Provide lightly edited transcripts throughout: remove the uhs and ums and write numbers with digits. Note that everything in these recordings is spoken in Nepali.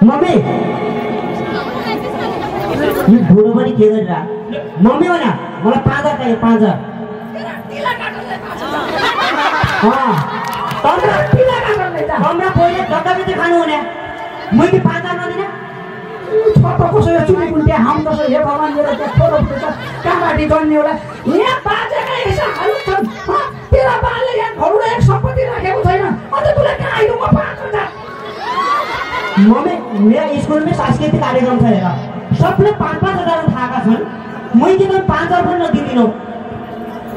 मम्मी ये बुढो पनि के गरिरा मम्मी हो न मलाई 5000 चाहियो 5000 हमरा पहिले दत्ताले चाहिँ खानु हुने मैले 5000 नदिने छोटो कसैले चुली कुन्टे हाम कसो हे भगवान मेरो त्यो छोटो पुग्छ कामाटी गर्ने होला यहाँ बाजेका हिस्सा हालु छन् तेरा बाले यहाँ घरले एक सम्पत्ति राखेको छैन अन्त तुले कहाँ आइनु म 5000 मम्मी मेरो स्कुलमै सांस्कृतिक कार्यक्रम छ हेर सबले 5-5 हजार थाका छन् मैले त 5000 पनि नदिदिनु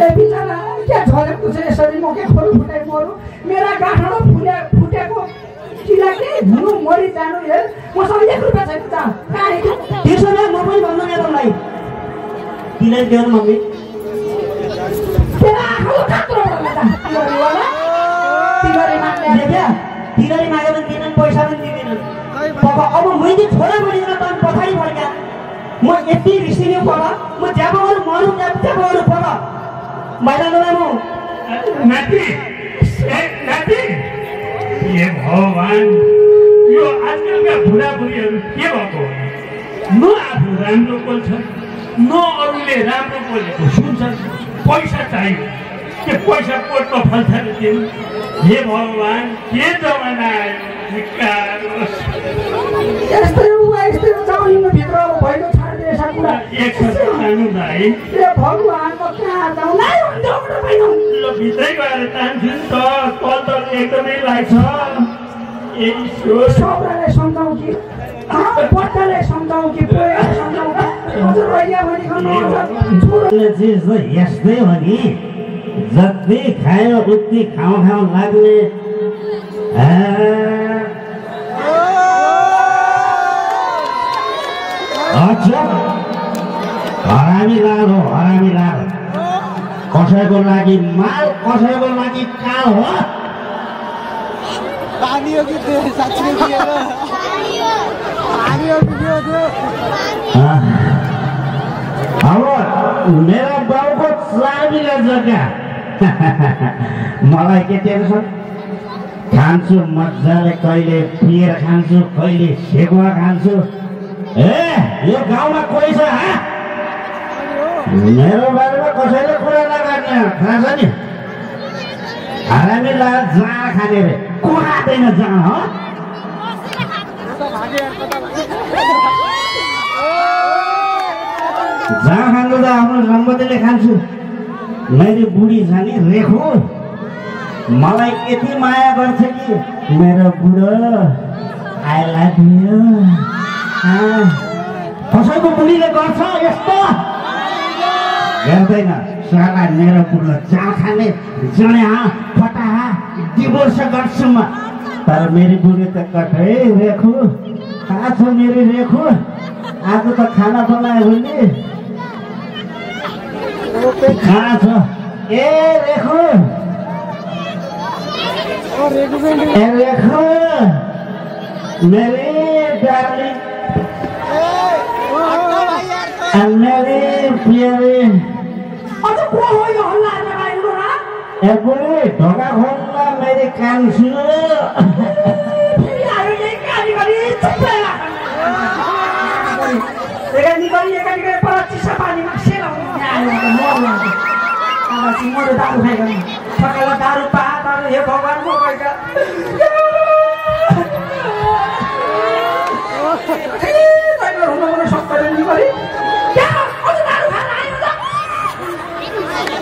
ए बिचारा के झरेको छ यसरी म के खोल फुटाइ मरु मेरा गाँठो फुटेको किला के हुनु मरि जानु हेर मसँग 1 रुपैयाँ छैन त काहे त्यसो भए म पनि भन्नु नि तपाईलाई किन दियो मम्मी तेरा आँखा कात्रो होला तिमीहरु होला तिमीहरु माग्ने देखा तिमीहरु मागे पनि दिदैन पैसा पनि दिदैन बाबा अब मैले छोरा बढिन त पछाडी फर्क्या म यति रिसिने पला म जाबोहरु मरु जाबोहरु पला मैदानमा म नाति नाति ये भगवान यो आजकलका बुढाबुढीहरू के भएको न आफू राम्रो बोल्छ न अरूले राम्रो बोलेको सुन्छन् पैसा चाहियो के पैसा पोटमा फल्छ नि तिमी हे भगवान के जमाना आयो यस्तो जाउँ भित्र भइलो छाड्दै कुरा एक सय खानु भाइ ए भगवान म कहाँ जाउँ न डक्टर पाइनु ल भित्रै गएर तान्छु नि त कल त एकदमै लाग्छ सबैलाई सम्झाउँ कि पट्टालाई सम्झाउँ कि पोयालाई सम्झाउँ हजुर भइया भनिखन चिज त यस्तै हो नि जति खायो उति खाउँ लाग्ने हरामी लाल कसैको लागि माल कसैको लागि काल हो अब मेरो बाउको चाबीले जग्गा मलाई के टेन्सन खान्छु मजाले कहिले पिएर खान्छु कहिले सेकुवा खान्छु ए यो गाउँमा कोही छ मेरो बारेमा कसैले कुरा नगर्ने थाहा छ नि हरामी लाल जाँड खाने रे कुरादैन जाँड हो जाँड खानु त आफ्नो सम्पत्तिले खान्छु मेरो बुढी छ नि रेखु मलाई यति माया गर्छ कि मेरो बुढो आई लभ यु कसैको बुढीले गर्छ यस्तो गर्दैन साला मेरो बुढो जाँड खाने जने फटा डिभोर्स गर्छु म तर मेरो बुढी त कतै रेखु कहाँ छ मेरो रेखु आज त खाना बनायो भने कहाँ छ ए रेखु रेखु मेरी डार्लिंग मेरी प्यारी अझ को हो यो हल्ला लगाइनु र ए बुढी ढोका खोल्न मेरी कान्छी फेरि आयो यही कालीगरी चुप्पै एकानी पर चिसा पानीमा सेलाउनु मर्नु अब सिमरो दारु खाइकन सकाल दारु पा दारु हे भगवान म गएका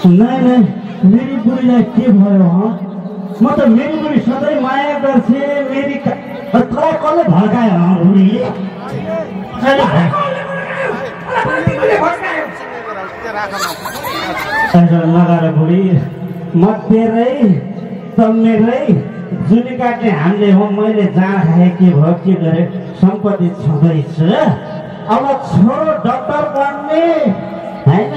नहीं मेरी बुढीलाई के भयो म त मेरी बुढी सधैँ माया गर्थे मेरी तँलाई कसले भड्कायो बुढी लगाएर बुढी म तेरै त मेरै जुनी काट्ने हामीले हो मैले जाँड खाएँ के भयो के गरेँ सम्पत्ति छँदैछ अब छोरो डक्टर बन्ने होइन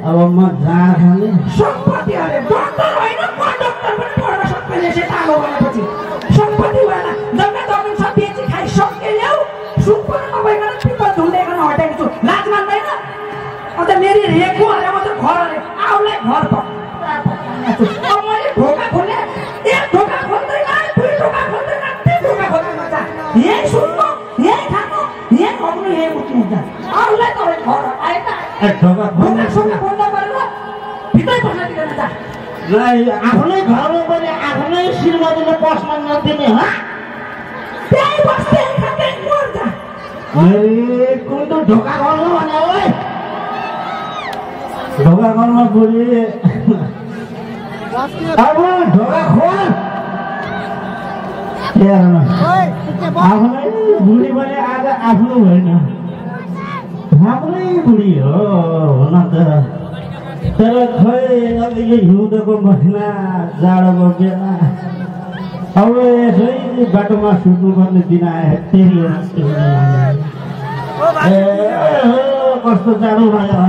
अब म जाँड खाने सम्पत्ति अरे डक्टर होइन म डक्टर पनि पढ्न सक्दैन यसै टाढो भएपछि सम्पत्ति भएन जग्गा जमिन सब बेची खाइ सक्यो ल्याउ सुख पनि नभइकन पिपल झुन्डेकन हटाएको छु लाज मान्दैन अन्त मेरी रेखु अरे म त घर अरे आउलाई घर अब मैले ढोका खोल्ने एक ढोका खोल्दैन दुई ढोका खोल्दैन तीन ढोका खोल्दैन यही सुन्नु ढोका खोल्ने बोल्न गरेर भित्रै बस्न दिँदैन जा आफ्नै घरमा पनि आफ्नै श्रीमतीले बस्न नदिने हो त्यही बस्दै खाँदै मर जा कुन त ढोका खोल्नु भने ओइ ढोका खोल्न बुढी अब ढोका खोल आफ्नै बुढी पनि आज आफ्नो होइन आफ्नै बुढी हो हुन त तर खै अब यो हिउँदको महिना जाडोको बेला अब यसै बाटोमा सुत्नुपर्ने दिन आयो तेरि कस्तो जाडो भयो